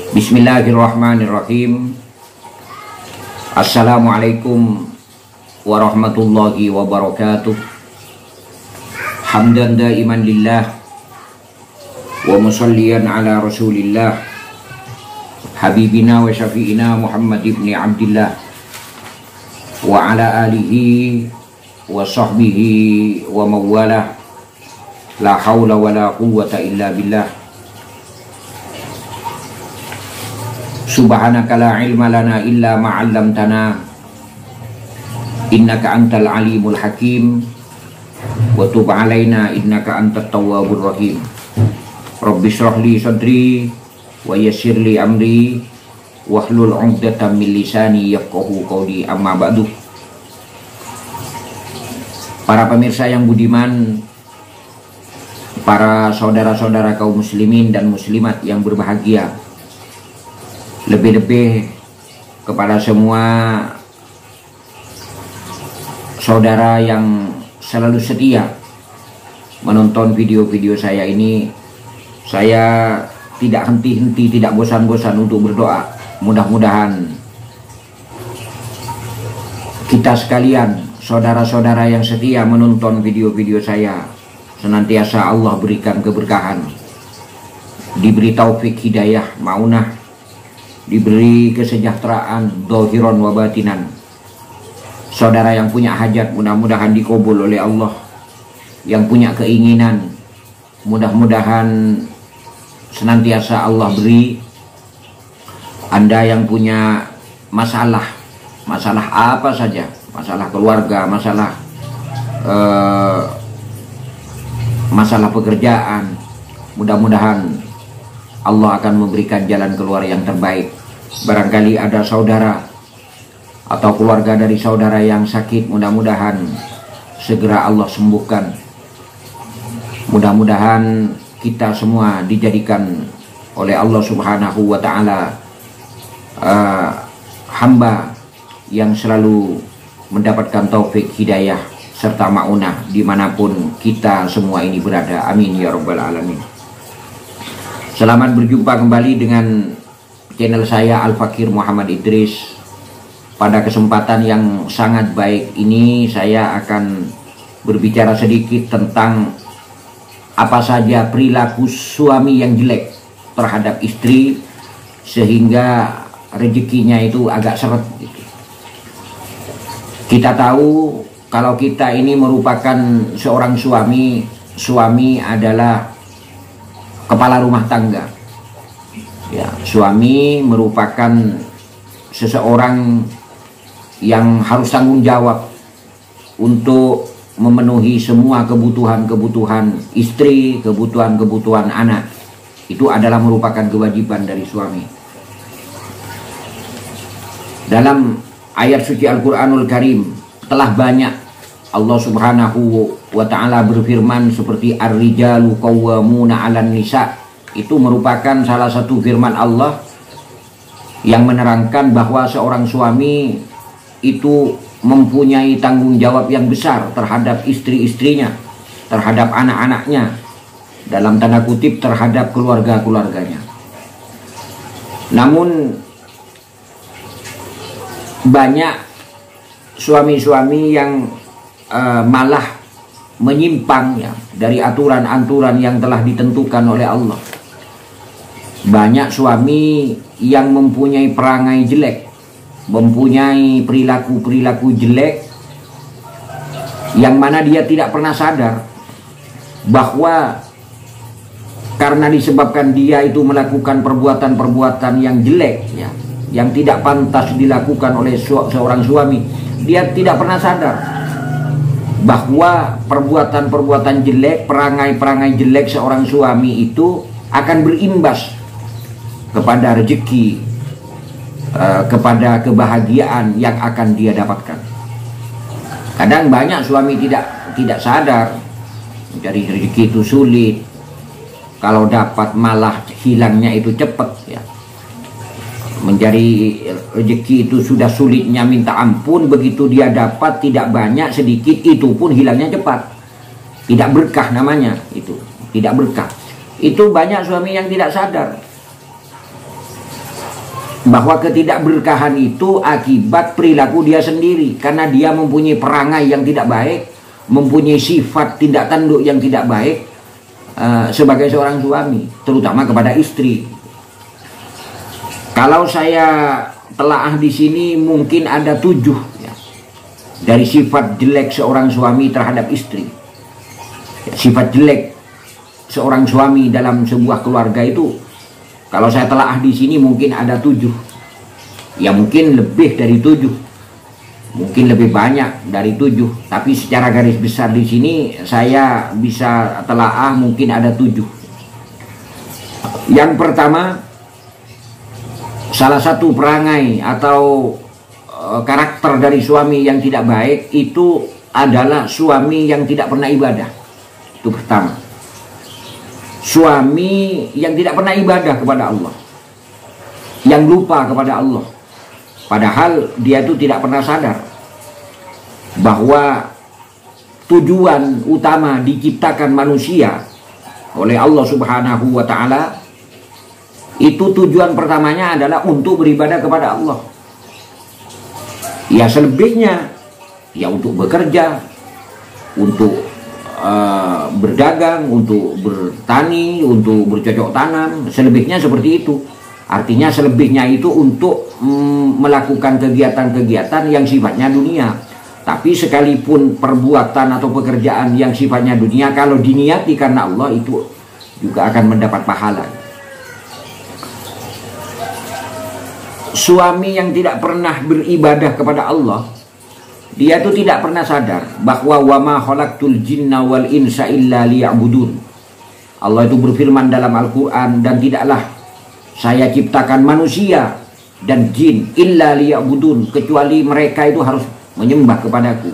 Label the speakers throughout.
Speaker 1: Bismillahirrahmanirrahim. Assalamualaikum warahmatullahi wabarakatuh. Hamdan daiman lillah wa musalliyan ala rasulillah habibina wa syafi'ina Muhammad ibn Abdillah wa ala alihi wa sahbihi wa mawalah. La hawla wa la quwwata illa billah. Subhanaka la ilma lana illa ma'allamtana innaka antal alimul hakim wa tub alaina innaka antat tawwabur rahim. Rabbi shrah li sadri wa yassir li amri wahlul 'uqdatam min lisani yafqahu qawli. Amma ba'du. Para pemirsa yang budiman, para saudara-saudara kaum muslimin dan muslimat yang berbahagia, lebih-lebih kepada semua saudara yang selalu setia menonton video-video saya ini, saya tidak henti-henti, tidak bosan-bosan untuk berdoa. Mudah-mudahan kita sekalian, saudara-saudara yang setia menonton video-video saya, senantiasa Allah berikan keberkahan, diberi taufik hidayah, maunah, diberi kesejahteraan dhahiran wa batinan. Saudara yang punya hajat mudah-mudahan dikabul oleh Allah. Yang punya keinginan mudah-mudahan senantiasa Allah beri. Anda yang punya masalah apa saja, masalah keluarga, masalah pekerjaan, mudah-mudahan Allah akan memberikan jalan keluar yang terbaik. Barangkali ada saudara atau keluarga dari saudara yang sakit, mudah-mudahan segera Allah sembuhkan. Mudah-mudahan kita semua dijadikan oleh Allah Subhanahu wa Ta'ala hamba yang selalu mendapatkan taufik hidayah serta maunah dimanapun kita semua ini berada. Amin ya rabbal alamin. Selamat berjumpa kembali dengan channel saya Al-Fakir Muhammad Idris. Pada kesempatan yang sangat baik ini saya akan berbicara sedikit tentang apa saja perilaku suami yang jelek terhadap istri sehingga rezekinya itu agak seret gitu. Kita tahu kalau kita ini merupakan seorang suami adalah kepala rumah tangga. Ya, suami merupakan seseorang yang harus tanggung jawab untuk memenuhi semua kebutuhan-kebutuhan istri, kebutuhan-kebutuhan anak. Itu adalah merupakan kewajiban dari suami. Dalam ayat suci Al-Quranul Karim telah banyak Allah Subhanahu wa Ta'ala berfirman seperti ar-rijalu qawwamuna 'alan nisa. Itu merupakan salah satu firman Allah yang menerangkan bahwa seorang suami itu mempunyai tanggung jawab yang besar terhadap istri-istrinya, terhadap anak-anaknya, dalam tanda kutip terhadap keluarga-keluarganya. Namun banyak suami-suami yang malah menyimpang ya dari aturan-aturan yang telah ditentukan oleh Allah. Banyak suami yang mempunyai perangai jelek, mempunyai perilaku-perilaku jelek yang mana dia tidak pernah sadar bahwa karena disebabkan dia itu melakukan perbuatan-perbuatan yang jelek ya, yang tidak pantas dilakukan oleh seorang suami, dia tidak pernah sadar bahwa perbuatan-perbuatan jelek, perangai-perangai jelek seorang suami itu akan berimbas kepada rezeki, kepada kebahagiaan yang akan dia dapatkan. Kadang banyak suami tidak sadar, mencari rezeki itu sulit, kalau dapat malah hilangnya itu cepat ya. Mencari rezeki itu sudah sulitnya minta ampun, begitu dia dapat tidak banyak sedikit itu pun hilangnya cepat. Tidak berkah namanya itu, tidak berkah. Itu banyak suami yang tidak sadar. bahwa ketidakberkahan itu akibat perilaku dia sendiri, karena dia mempunyai perangai yang tidak baik, mempunyai sifat tindak tanduk yang tidak baik sebagai seorang suami, terutama kepada istri. Kalau saya telaah di sini mungkin ada 7 ya, dari sifat jelek seorang suami terhadap istri. Sifat jelek seorang suami dalam sebuah keluarga itu, kalau saya telaah di sini mungkin ada 7. Ya mungkin lebih dari 7. Mungkin lebih banyak dari 7. Tapi secara garis besar di sini saya bisa telaah mungkin ada 7. Yang pertama, salah satu perangai atau karakter dari suami yang tidak baik itu adalah suami yang tidak pernah ibadah. Itu pertama. Suami yang tidak pernah ibadah kepada Allah, yang lupa kepada Allah, padahal dia itu tidak pernah sadar bahwa tujuan utama diciptakan manusia oleh Allah Subhanahu wa Ta'ala itu tujuan pertamanya adalah untuk beribadah kepada Allah. Ya selebihnya ya untuk bekerja, untuk berdagang, untuk bertani, untuk bercocok tanam, selebihnya seperti itu. Artinya selebihnya itu untuk melakukan kegiatan-kegiatan yang sifatnya dunia. Tapi sekalipun perbuatan atau pekerjaan yang sifatnya dunia, kalau diniati karena Allah, itu juga akan mendapat pahala. Suami yang tidak pernah beribadah kepada Allah, dia itu tidak pernah sadar bahwa wa ma khalaqtul jinna wal insa illa liya'budun. Allah itu berfirman dalam Al-Quran, dan tidaklah saya ciptakan manusia dan jin illa liya'budun, kecuali mereka itu harus menyembah kepadaku.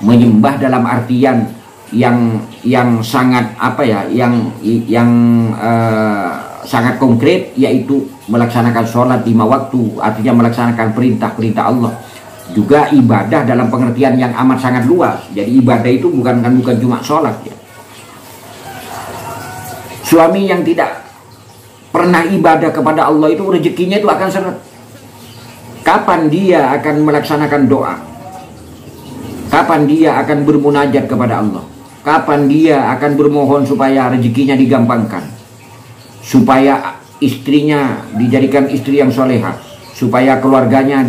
Speaker 1: Menyembah dalam artian yang sangat apa ya, yang sangat konkret, yaitu melaksanakan sholat 5 waktu, artinya melaksanakan perintah-perintah Allah. Juga ibadah dalam pengertian yang amat sangat luas. Jadi ibadah itu bukan cuma sholat ya. Suami yang tidak pernah ibadah kepada Allah itu rezekinya itu akan seret. Kapan dia akan melaksanakan doa? Kapan dia akan bermunajat kepada Allah? Kapan dia akan bermohon supaya rezekinya digampangkan, supaya istrinya dijadikan istri yang solehah, supaya keluarganya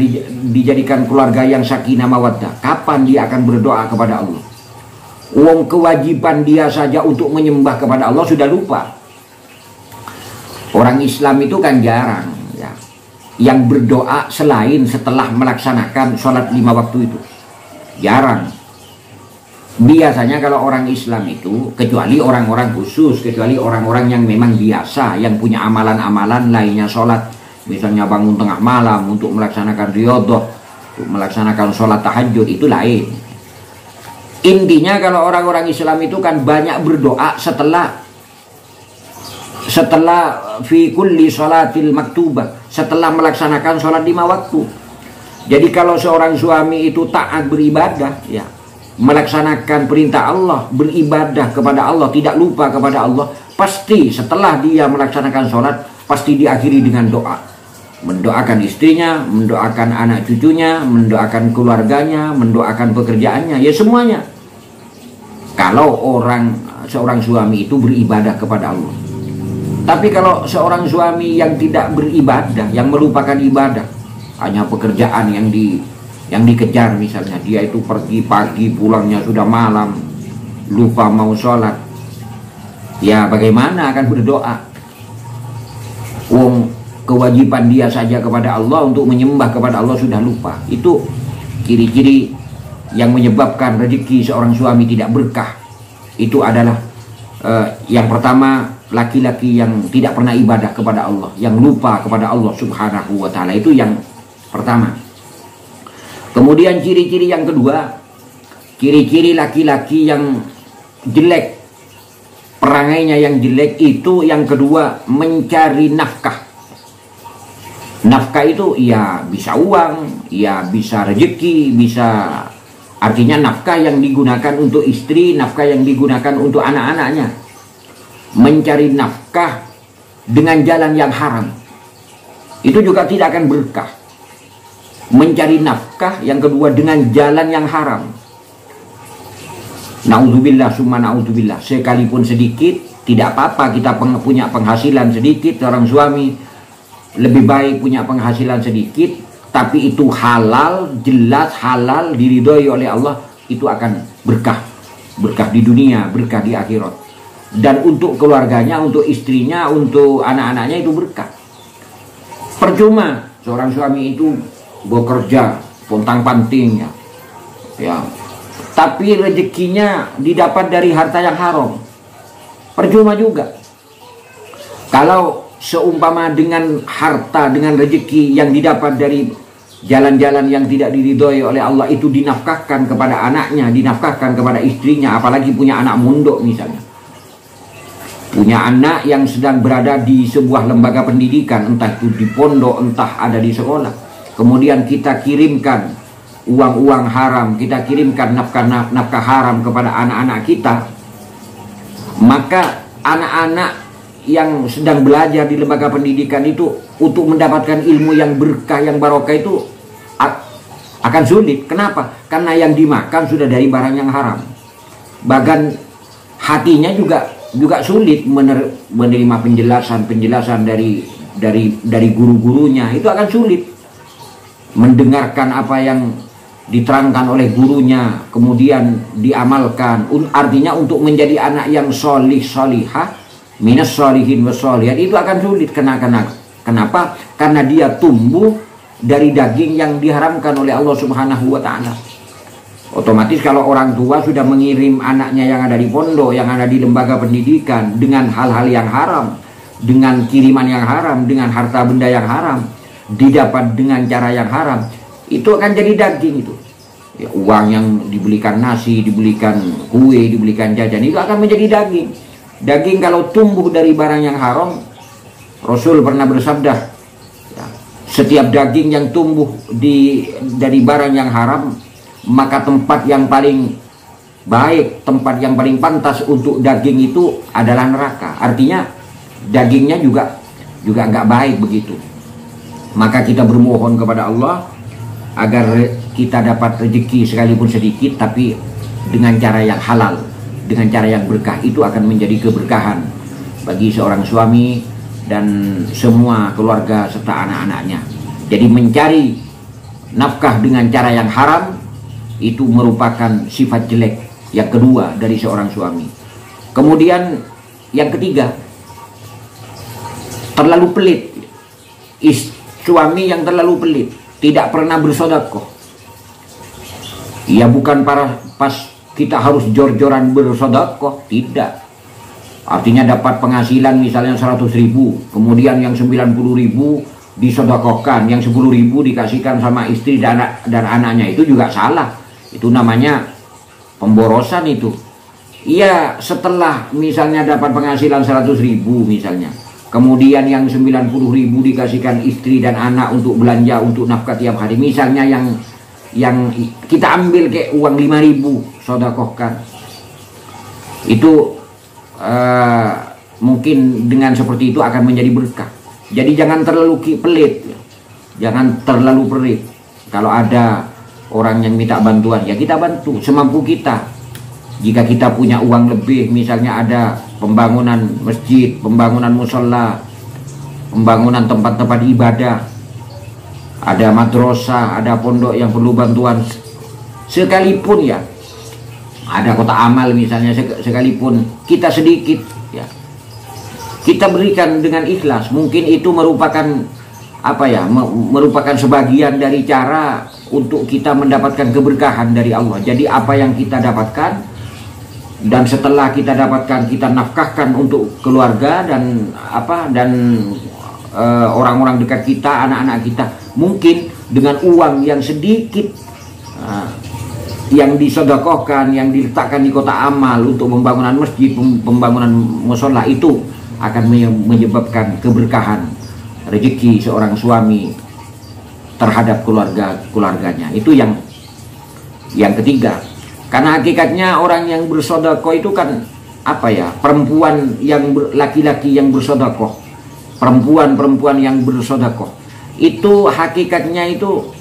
Speaker 1: dijadikan keluarga yang sakinah mawaddah? Kapan dia akan berdoa kepada Allah? Uang kewajiban dia saja untuk menyembah kepada Allah sudah lupa. Orang Islam itu kan jarang ya, yang berdoa selain setelah melaksanakan sholat 5 waktu itu. Jarang. Biasanya kalau orang Islam itu, kecuali orang-orang khusus, kecuali orang-orang yang memang biasa, yang punya amalan-amalan lainnya sholat, misalnya bangun tengah malam untuk melaksanakan riyadhah, untuk melaksanakan sholat tahajud, itu lain. Intinya kalau orang-orang Islam itu kan banyak berdoa setelah fi kulli sholatil maktubah, setelah melaksanakan sholat 5 waktu. Jadi kalau seorang suami itu taat beribadah ya, melaksanakan perintah Allah, beribadah kepada Allah, tidak lupa kepada Allah, pasti setelah dia melaksanakan sholat, pasti diakhiri dengan doa. Mendoakan istrinya, mendoakan anak cucunya, mendoakan keluarganya, mendoakan pekerjaannya, ya semuanya. Kalau seorang suami itu beribadah kepada Allah. Tapi kalau seorang suami yang tidak beribadah, yang melupakan ibadah, hanya pekerjaan yang dikejar, misalnya dia itu pergi pagi pulangnya sudah malam, lupa mau sholat, ya bagaimana akan berdoa? Kewajiban dia saja kepada Allah untuk menyembah kepada Allah sudah lupa. Itu ciri-ciri yang menyebabkan rezeki seorang suami tidak berkah. Itu adalah yang pertama, laki-laki yang tidak pernah ibadah kepada Allah, yang lupa kepada Allah Subhanahu wa Ta'ala. Itu yang pertama. Kemudian ciri-ciri yang kedua, ciri-ciri laki-laki yang jelek, perangainya yang jelek itu yang kedua, mencari nafkah. Nafkah itu ya bisa uang, ya bisa rezeki, bisa, artinya nafkah yang digunakan untuk istri, nafkah yang digunakan untuk anak-anaknya. Mencari nafkah dengan jalan yang haram. itu juga tidak akan berkah. Mencari nafkah yang kedua dengan jalan yang haram. Naudzubillah summa naudzubillah. Sekalipun sedikit, tidak apa-apa kita punya penghasilan sedikit. Seorang suami lebih baik punya penghasilan sedikit, tapi itu halal, jelas halal, diridhoi oleh Allah. Itu akan berkah. Berkah di dunia, berkah di akhirat. Dan untuk keluarganya, untuk istrinya, untuk anak-anaknya itu berkah. Percuma seorang suami itu bekerja pontang-panting ya, tapi rezekinya didapat dari harta yang haram. Percuma juga. Kalau seumpama dengan harta, dengan rezeki yang didapat dari jalan-jalan yang tidak diridhoi oleh Allah itu dinafkahkan kepada anaknya, dinafkahkan kepada istrinya, apalagi punya anak mondok misalnya. Punya anak yang sedang berada di sebuah lembaga pendidikan, entah itu di pondok, entah ada di sekolah. Kemudian kita kirimkan uang-uang haram, kita kirimkan nafkah haram kepada anak-anak kita. Maka anak-anak yang sedang belajar di lembaga pendidikan itu untuk mendapatkan ilmu yang berkah, yang barokah itu akan sulit. Kenapa? Karena yang dimakan sudah dari barang yang haram. Bahkan hatinya juga sulit menerima penjelasan dari guru-gurunya. Itu akan sulit mendengarkan apa yang diterangkan oleh gurunya, kemudian diamalkan. Artinya untuk menjadi anak yang solih solihah, minas solihin wasolihat, itu akan sulit. Kenapa? Karena dia tumbuh dari daging yang diharamkan oleh Allah Subhanahu wa Ta'ala. Otomatis kalau orang tua sudah mengirim anaknya yang ada di pondok, yang ada di lembaga pendidikan dengan hal-hal yang haram, dengan kiriman yang haram, dengan harta benda yang haram, didapat dengan cara yang haram, itu akan jadi daging itu. Ya, uang yang dibelikan nasi, dibelikan kue, dibelikan jajan, itu akan menjadi daging. Daging kalau tumbuh dari barang yang haram, Rasul pernah bersabda, ya, setiap daging yang tumbuh dari barang yang haram, maka tempat yang paling baik, tempat yang paling pantas untuk daging itu adalah neraka. Artinya dagingnya juga nggak baik begitu. Maka kita bermohon kepada Allah agar kita dapat rezeki sekalipun sedikit, tapi dengan cara yang halal, dengan cara yang berkah. Itu akan menjadi keberkahan bagi seorang suami dan semua keluarga serta anak-anaknya. Jadi mencari nafkah dengan cara yang haram itu merupakan sifat jelek yang kedua dari seorang suami. Kemudian yang ketiga, terlalu pelit. Suami yang terlalu pelit, tidak pernah bersedekah. Ya bukan pas kita harus jor-joran bersedekah, tidak. Artinya dapat penghasilan misalnya 100.000, kemudian yang 90.000 disedekahkan, yang 10.000 dikasihkan sama istri dan anaknya, itu juga salah. Itu namanya pemborosan itu. Iya, setelah misalnya dapat penghasilan 100.000 misalnya, kemudian yang 90.000 dikasihkan istri dan anak untuk belanja, untuk nafkah tiap hari. Misalnya yang kita ambil kayak uang 5.000 sedekahkan. Itu mungkin dengan seperti itu akan menjadi berkah. Jadi jangan terlalu pelit, jangan terlalu pelit. Kalau ada orang yang minta bantuan, ya kita bantu semampu kita. Jika kita punya uang lebih, misalnya ada pembangunan masjid, pembangunan musola, pembangunan tempat-tempat ibadah, ada madrasah, ada pondok yang perlu bantuan, sekalipun ya, ada kota amal misalnya, sekalipun kita sedikit ya, kita berikan dengan ikhlas. Mungkin itu merupakan merupakan sebagian dari cara untuk kita mendapatkan keberkahan dari Allah. Jadi apa yang kita dapatkan, dan setelah kita dapatkan, kita nafkahkan untuk keluarga dan orang-orang dekat kita, anak-anak kita. Mungkin dengan uang yang sedikit yang disedekahkan, yang diletakkan di kota amal untuk pembangunan masjid, pembangunan musola, itu akan menyebabkan keberkahan rezeki seorang suami terhadap keluarganya. Itu yang ketiga. Karena hakikatnya orang yang bersedekah itu kan perempuan yang laki-laki yang bersedekah, perempuan yang bersedekah. itu hakikatnya itu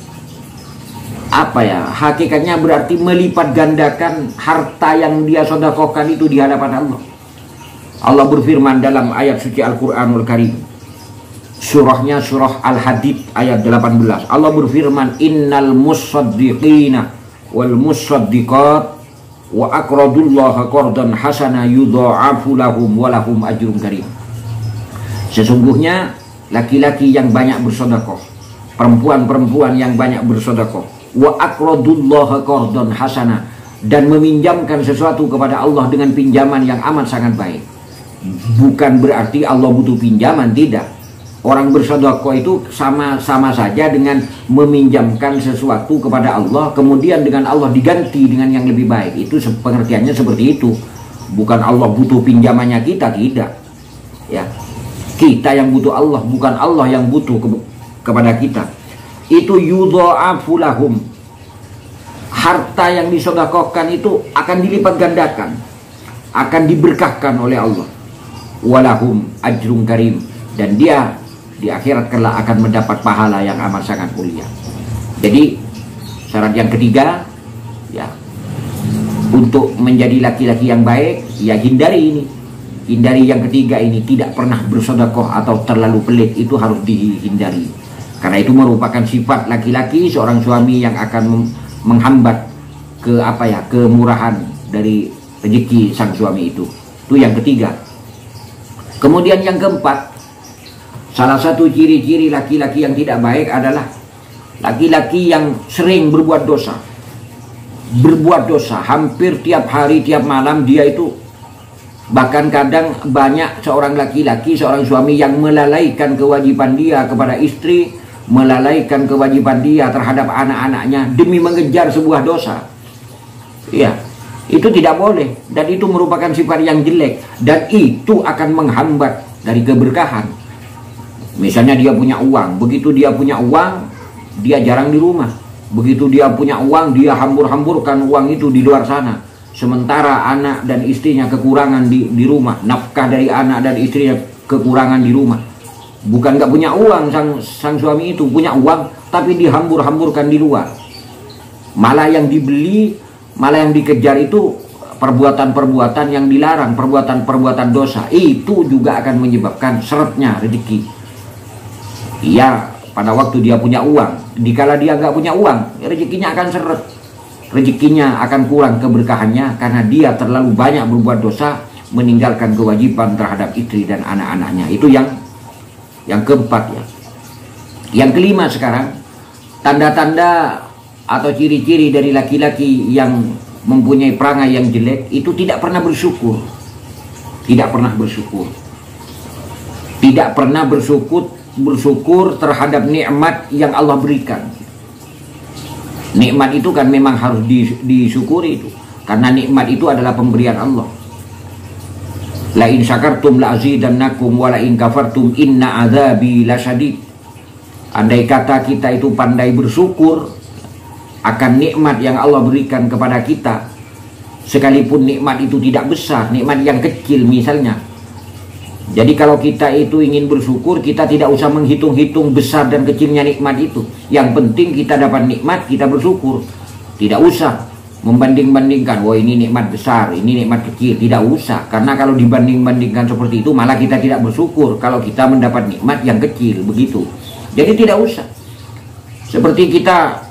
Speaker 1: apa ya? Hakikatnya berarti melipat gandakan harta yang dia sedekahkan itu di hadapan Allah. Allah berfirman dalam ayat suci Al-Qur'anul Karim. Surahnya surah Al-Hadid ayat 18. Allah berfirman, innal musaddiqina wal musaddiqat wa aqradullaha qardan hasana yudha'afu lahum wa lahum ajrun karim. Sesungguhnya laki-laki yang banyak bersedekah, perempuan-perempuan yang banyak bersedekah, wa aqradullaha qardan hasana, dan meminjamkan sesuatu kepada Allah dengan pinjaman yang amat sangat baik. Bukan berarti Allah butuh pinjaman, tidak. Orang bersedekah itu sama saja dengan meminjamkan sesuatu kepada Allah, kemudian dengan Allah diganti dengan yang lebih baik. Itu pengertiannya seperti itu. Bukan Allah butuh pinjamannya kita, tidak. Ya, kita yang butuh Allah, bukan Allah yang butuh kepada kita. Itu yudha'afu lahum. Harta yang disedekahkan itu akan dilipat gandakan, akan diberkahkan oleh Allah. Walahum ajrun karim, dan dia di akhirat kelak akan mendapat pahala yang amat sangat mulia. Jadi syarat yang ketiga, ya, untuk menjadi laki-laki yang baik, ya hindari ini. Hindari yang ketiga ini, tidak pernah bersedekah atau terlalu pelit, itu harus dihindari. Karena itu merupakan sifat laki-laki, seorang suami yang akan menghambat kemurahan dari rezeki sang suami itu. Itu yang ketiga. Kemudian yang keempat, salah satu ciri-ciri laki-laki yang tidak baik adalah laki-laki yang sering berbuat dosa. Berbuat dosa hampir tiap hari, tiap malam dia itu. Bahkan kadang banyak seorang laki-laki, seorang suami yang melalaikan kewajiban dia kepada istri, melalaikan kewajiban dia terhadap anak-anaknya demi mengejar sebuah dosa. Iya, itu tidak boleh, dan itu merupakan sifat yang jelek, dan itu akan menghambat dari keberkahan. Misalnya dia punya uang, begitu dia punya uang, dia jarang di rumah. Begitu dia punya uang, dia hambur-hamburkan uang itu di luar sana. Sementara anak dan istrinya kekurangan di rumah, nafkah dari anak dan istrinya kekurangan di rumah. Bukan nggak punya uang, sang suami itu punya uang, tapi dihambur-hamburkan di luar. Malah yang dibeli, malah yang dikejar itu perbuatan-perbuatan yang dilarang, perbuatan-perbuatan dosa. Itu juga akan menyebabkan seretnya rezeki. Iya, pada waktu dia punya uang, dikala dia nggak punya uang, rezekinya akan seret. Rezekinya akan kurang keberkahannya karena dia terlalu banyak berbuat dosa, meninggalkan kewajiban terhadap istri dan anak-anaknya. Itu yang keempat, ya. Yang kelima sekarang, tanda-tanda atau ciri-ciri dari laki-laki yang mempunyai perangai yang jelek itu tidak pernah bersyukur. Tidak pernah bersyukur. Tidak pernah bersyukur terhadap nikmat yang Allah berikan. Nikmat itu kan memang harus disyukuri itu, karena nikmat itu adalah pemberian Allah. La in syakartum la azidannakum wa la in kafartum inna adzabi lasyadid. Andai kata kita itu pandai bersyukur akan nikmat yang Allah berikan kepada kita, sekalipun nikmat itu tidak besar, nikmat yang kecil misalnya. Jadi kalau kita itu ingin bersyukur, kita tidak usah menghitung-hitung besar dan kecilnya nikmat itu. Yang penting kita dapat nikmat, kita bersyukur. Tidak usah membanding-bandingkan, wah ini nikmat besar, ini nikmat kecil. Tidak usah, karena kalau dibanding-bandingkan seperti itu, malah kita tidak bersyukur kalau kita mendapat nikmat yang kecil, begitu. Jadi tidak usah. Seperti kita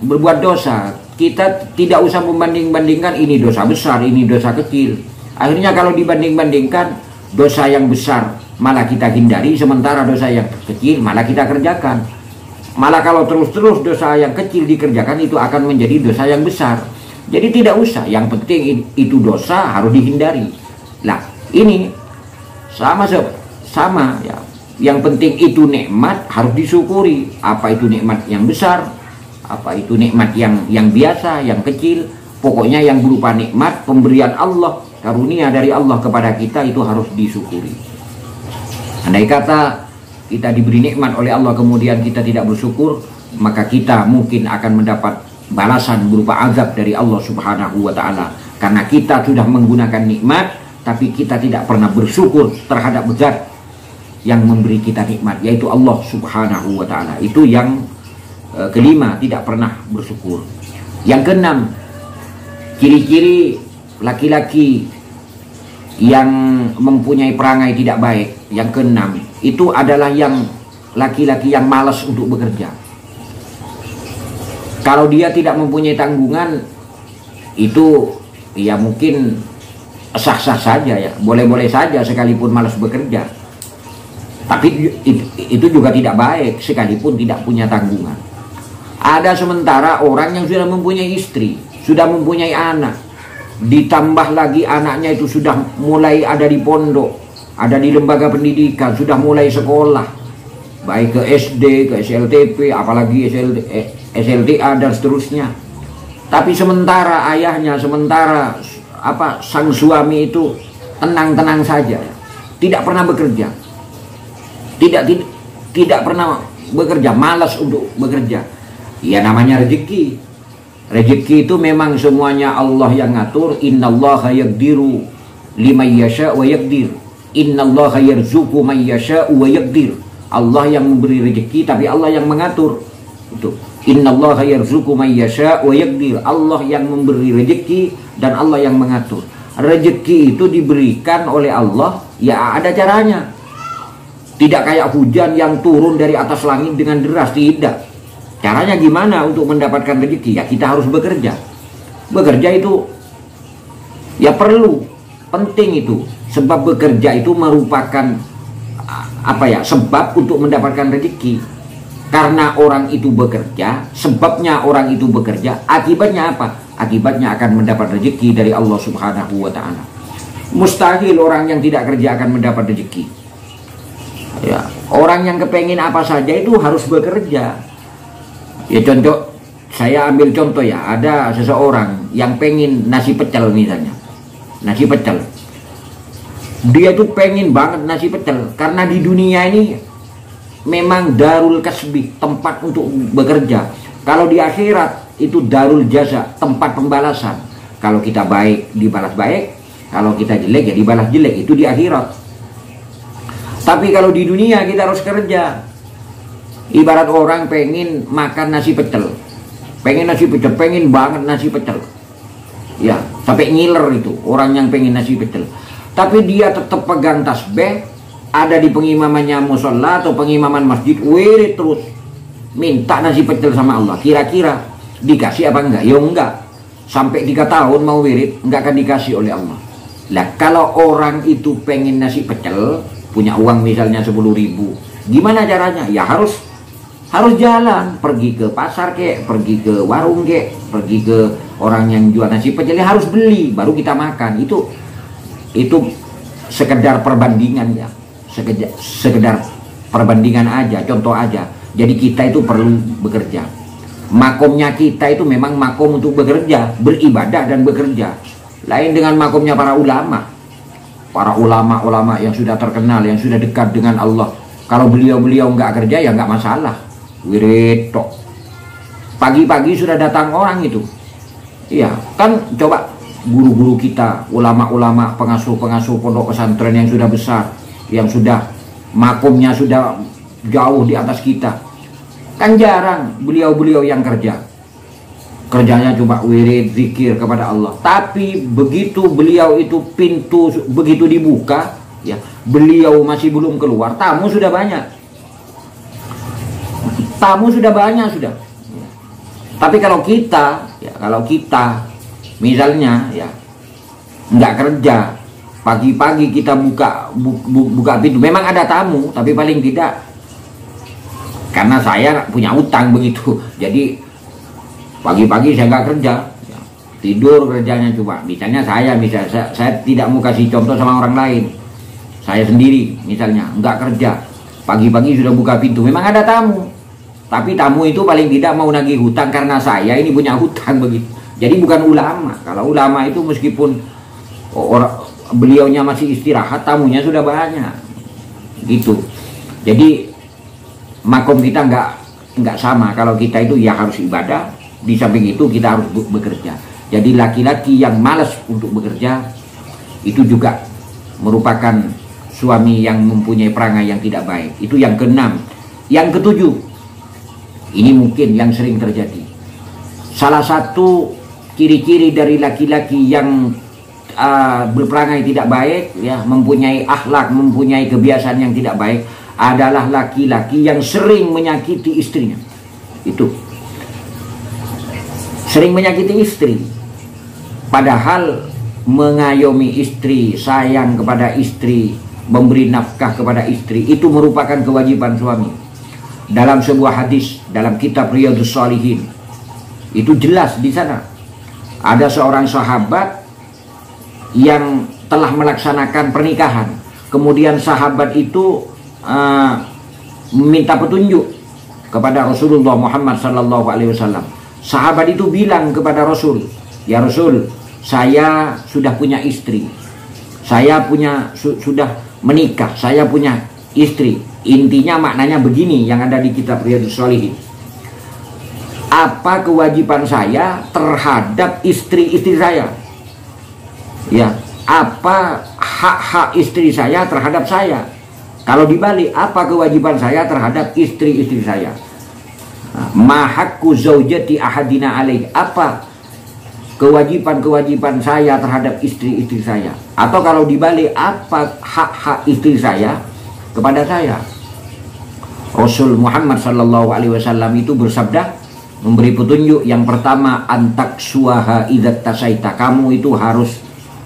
Speaker 1: berbuat dosa, kita tidak usah membanding-bandingkan ini dosa besar, ini dosa kecil. Akhirnya kalau dibanding-bandingkan, dosa yang besar malah kita hindari, sementara dosa yang kecil malah kita kerjakan. Malah kalau terus-terus dosa yang kecil dikerjakan, itu akan menjadi dosa yang besar. Jadi tidak usah, yang penting itu dosa harus dihindari. Nah, ini sama ya. Yang penting itu nikmat harus disyukuri. Apa itu nikmat yang besar, apa itu nikmat yang biasa, yang kecil, pokoknya yang berupa nikmat pemberian Allah, karunia dari Allah kepada kita, itu harus disyukuri. Andai kata kita diberi nikmat oleh Allah kemudian kita tidak bersyukur, maka kita mungkin akan mendapat balasan berupa azab dari Allah Subhanahu wa ta'ala. Karena kita sudah menggunakan nikmat, tapi kita tidak pernah bersyukur terhadap zat yang memberi kita nikmat, yaitu Allah Subhanahu wa Ta'ala. Itu yang kelima, tidak pernah bersyukur. Yang keenam, ciri-ciri laki-laki yang mempunyai perangai tidak baik. Yang keenam itu adalah yang laki-laki yang malas untuk bekerja. Kalau dia tidak mempunyai tanggungan, itu ya mungkin sah-sah saja ya, boleh-boleh saja sekalipun malas bekerja. Tapi itu juga tidak baik sekalipun tidak punya tanggungan. Ada sementara orang yang sudah mempunyai istri, sudah mempunyai anak, ditambah lagi anaknya itu sudah mulai ada di pondok, ada di lembaga pendidikan, sudah mulai sekolah, baik ke SD, ke SLTP, apalagi SLTA dan seterusnya. Tapi sementara ayahnya, sementara sang suami itu tenang-tenang saja, tidak pernah bekerja, tidak pernah bekerja, malas untuk bekerja. Ya namanya rezeki. Rezeki itu memang semuanya Allah yang ngatur. Innallaha yaqdiru liman yasha wa yaqdir. Innallaha yarzuqu man yasha wa yaqdir. Allah yang memberi rezeki, tapi Allah yang mengatur. Itu. Innallaha yarzuqu man yasha wa yaqdir. Allah yang memberi rezeki dan Allah yang mengatur. Rezeki itu diberikan oleh Allah, ya ada caranya. Tidak kayak hujan yang turun dari atas langit dengan deras, tidak. Caranya gimana untuk mendapatkan rezeki? Ya kita harus bekerja. Bekerja itu ya perlu, penting itu. Sebab bekerja itu merupakan sebab untuk mendapatkan rezeki. Karena orang itu bekerja, sebabnya orang itu bekerja, akibatnya apa? Akibatnya akan mendapat rezeki dari Allah Subhanahu wa Ta'ala. Mustahil orang yang tidak kerja akan mendapat rezeki. Ya, orang yang kepengin apa saja itu harus bekerja. Ya contoh, saya ambil contoh ya, ada seseorang yang pengen nasi pecel misalnya, nasi pecel. Dia tuh pengen banget nasi pecel, karena di dunia ini memang darul kasbi, tempat untuk bekerja. Kalau di akhirat itu darul jaza, tempat pembalasan. Kalau kita baik dibalas baik, kalau kita jelek ya dibalas jelek, itu di akhirat. Tapi kalau di dunia kita harus kerja. Ibarat orang pengen makan nasi pecel, pengen banget nasi pecel, ya sampai ngiler itu orang yang pengen nasi pecel. Tapi dia tetap pegang tasbih, ada di pengimamannya musola atau pengimaman masjid, wirid terus minta nasi pecel sama Allah. Kira-kira dikasih apa enggak? Ya enggak. Sampai 3 tahun mau wirid enggak akan dikasih oleh Allah. Lah kalau orang itu pengen nasi pecel, punya uang misalnya 10.000, gimana caranya? Ya harus jalan, pergi ke pasar kek, pergi ke warung kek, pergi ke orang yang jual nasi pecel, ya harus beli baru kita makan. Itu sekedar perbandingan ya, sekedar perbandingan aja, contoh aja. Jadi kita itu perlu bekerja. Makomnya kita itu memang makom untuk bekerja, beribadah dan bekerja. Lain dengan makomnya para ulama yang sudah terkenal, yang sudah dekat dengan Allah. Kalau beliau nggak kerja ya nggak masalah, wirid tok. Pagi-pagi sudah datang orang itu. Iya, kan coba guru-guru kita, ulama-ulama, pengasuh-pengasuh pondok pesantren yang sudah besar, yang sudah makomnya sudah jauh di atas kita. Kan jarang beliau-beliau yang kerja. Kerjanya cuma wirid, zikir kepada Allah. Tapi begitu beliau itu pintu begitu dibuka, ya, beliau masih belum keluar, tamu sudah banyak. Sudah. Tapi kalau kita misalnya ya nggak kerja, pagi-pagi kita buka pintu, memang ada tamu, tapi paling tidak, karena saya punya utang begitu, jadi pagi-pagi saya nggak kerja, ya, tidur kerjanya cuma. Misalnya saya tidak mau kasih contoh sama orang lain, saya sendiri misalnya nggak kerja, pagi-pagi sudah buka pintu, memang ada tamu, tapi tamu itu paling tidak mau nagih hutang karena saya ini punya hutang begitu. Jadi bukan ulama. Kalau ulama itu meskipun beliaunya masih istirahat, tamunya sudah banyak gitu. Jadi makom kita nggak sama. Kalau kita itu ya harus ibadah, di samping itu kita harus bekerja. Jadi laki-laki yang malas untuk bekerja itu juga merupakan suami yang mempunyai perangai yang tidak baik. Itu yang keenam. Yang ketujuh, ini mungkin yang sering terjadi. Salah satu ciri-ciri dari laki-laki yang berperangai tidak baik, ya, mempunyai akhlak, mempunyai kebiasaan yang tidak baik, adalah laki-laki yang sering menyakiti istrinya. Itu sering menyakiti istri, padahal mengayomi istri, sayang kepada istri, memberi nafkah kepada istri, itu merupakan kewajiban suami. Dalam sebuah hadis dalam kitab Riyadhus Shalihin itu jelas di sana ada seorang sahabat yang telah melaksanakan pernikahan. Kemudian sahabat itu meminta petunjuk kepada Rasulullah Muhammad SAW. Sahabat itu bilang kepada Rasul, "Ya Rasul, saya sudah punya istri, saya sudah menikah, saya punya istri." Intinya maknanya begini yang ada di kitab Riyadhus Shalihin. Apa kewajiban saya terhadap istri-istri saya? Ya, apa hak-hak istri saya terhadap saya? Kalau dibalik, apa kewajiban saya terhadap istri-istri saya? Ma haqqu zaujati ahadina alaih. Apa kewajiban-kewajiban saya terhadap istri-istri saya? Atau kalau dibalik, apa hak-hak istri saya kepada saya? Rasul Muhammad SAW itu bersabda, memberi petunjuk. Yang pertama, antak suaha idzat tasaita. Kamu itu harus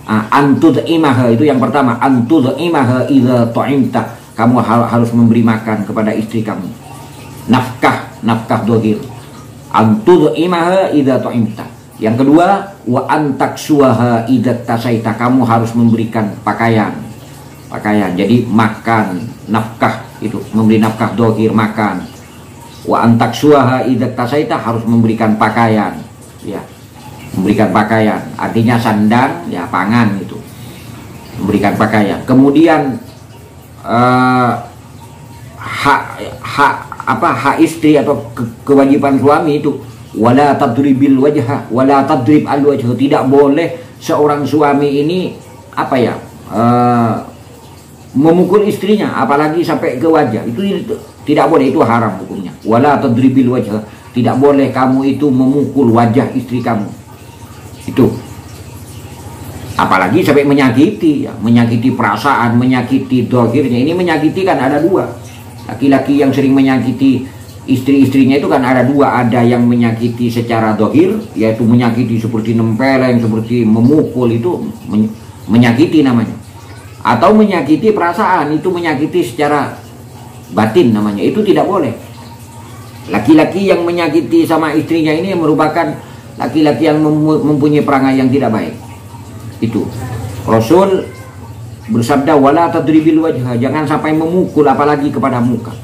Speaker 1: antud'imaha, itu yang pertama, antud'imaha idza ta'imta. Kamu harus memberi makan kepada istri kamu. Nafkah dohir. Antud'imaha idza ta'imta. Yang kedua, wa antak suaha idzat tasaita. Kamu harus memberikan pakaian. Jadi makan, nafkah, itu memberi nafkah dohir, makan. Wa antak suaha idzat tasaita, harus memberikan pakaian, ya, memberikan pakaian, artinya sandang, ya, pangan, itu memberikan pakaian. Kemudian hak istri atau kewajiban suami itu, wala tadribil wajha wala tadrib al wajh. Tidak boleh seorang suami ini memukul istrinya, apalagi sampai ke wajah. Itu tidak boleh, itu haram hukumnya. Wala tadribil wajha, tidak boleh kamu itu memukul wajah istri kamu. Itu apalagi sampai menyakiti, ya, menyakiti perasaan, menyakiti dohirnya. Ini menyakiti kan ada dua. Laki-laki yang sering menyakiti istri-istrinya itu kan ada dua. Ada yang menyakiti secara dohir, yaitu menyakiti seperti nempeleng, seperti memukul, itu menyakiti namanya. Atau menyakiti perasaan, itu menyakiti secara batin namanya. Itu tidak boleh. Laki-laki yang menyakiti sama istrinya ini merupakan laki-laki yang mempunyai perangai yang tidak baik. Itu Rasul bersabda, wala tadribil wajha, jangan sampai memukul apalagi kepada muka.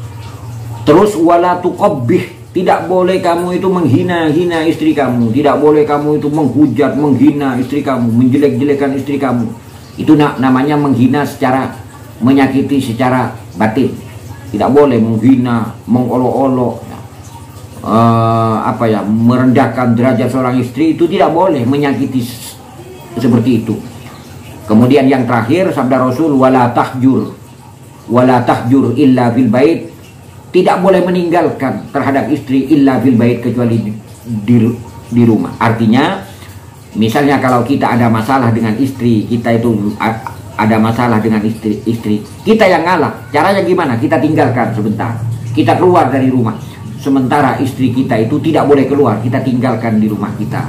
Speaker 1: Terus wala tuqabbih, tidak boleh kamu itu menghina-hina istri kamu, tidak boleh kamu itu menghujat, menghina istri kamu, menjelek-jelekan istri kamu. Itu namanya menghina secara, menyakiti secara batin. Tidak boleh menghina, mengolok-olok, merendahkan derajat seorang istri. Itu tidak boleh, menyakiti seperti itu. Kemudian yang terakhir, sabda Rasul, wala tahjur illa fil bait. Tidak boleh meninggalkan terhadap istri illa fil bait, kecuali di rumah. Artinya, misalnya kalau kita ada masalah dengan istri, kita itu ada masalah dengan istri, kita yang ngalah. Caranya gimana? Kita tinggalkan sebentar, kita keluar dari rumah. Sementara istri kita itu tidak boleh keluar, kita tinggalkan di rumah kita.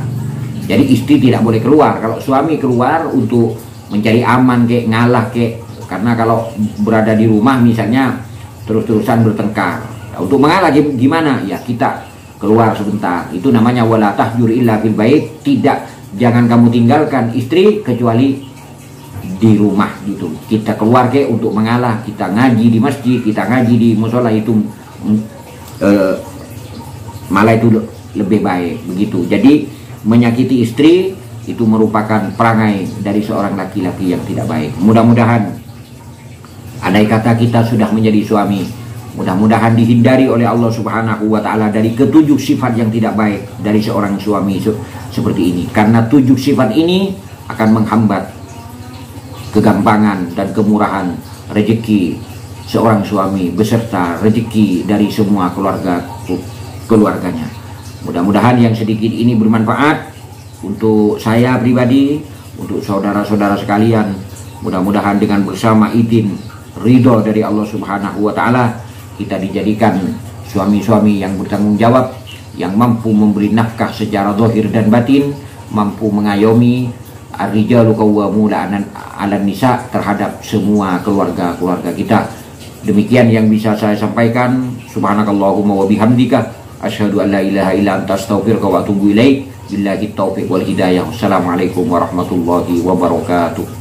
Speaker 1: Jadi istri tidak boleh keluar. Kalau suami keluar untuk mencari aman kek, ngalah kek, karena kalau berada di rumah misalnya terus-terusan bertengkar, untuk mengalah gimana? Ya kita keluar sebentar. Itu namanya wala tahjur illa fil bait. Jangan kamu tinggalkan istri kecuali di rumah, gitu. Kita keluar kek untuk mengalah, kita ngaji di masjid, kita ngaji di musola, itu malah itu lebih baik, begitu. Jadi menyakiti istri itu merupakan perangai dari seorang laki-laki yang tidak baik. Mudah-mudahan, andai kata kita sudah menjadi suami, mudah-mudahan dihindari oleh Allah Subhanahu wa Ta'ala dari ketujuh sifat yang tidak baik dari seorang suami seperti ini. Karena tujuh sifat ini akan menghambat kegampangan dan kemurahan rezeki seorang suami beserta rezeki dari semua keluarganya. Mudah-mudahan yang sedikit ini bermanfaat untuk saya pribadi, untuk saudara-saudara sekalian. Mudah-mudahan dengan bersama izin ridho dari Allah Subhanahu wa Ta'ala, kita dijadikan suami-suami yang bertanggung jawab, yang mampu memberi nafkah secara zahir dan batin, mampu mengayomi ar-rijalu qawwamuna 'alan nisa terhadap semua keluarga kita. Demikian yang bisa saya sampaikan. Subhanakallahumma wa bihamdika asyhadu an la ilaha illa anta astaghfiruka wa atubu ilaik. Billahi taufiq wal hidayah. Wassalamualaikum warahmatullahi wabarakatuh.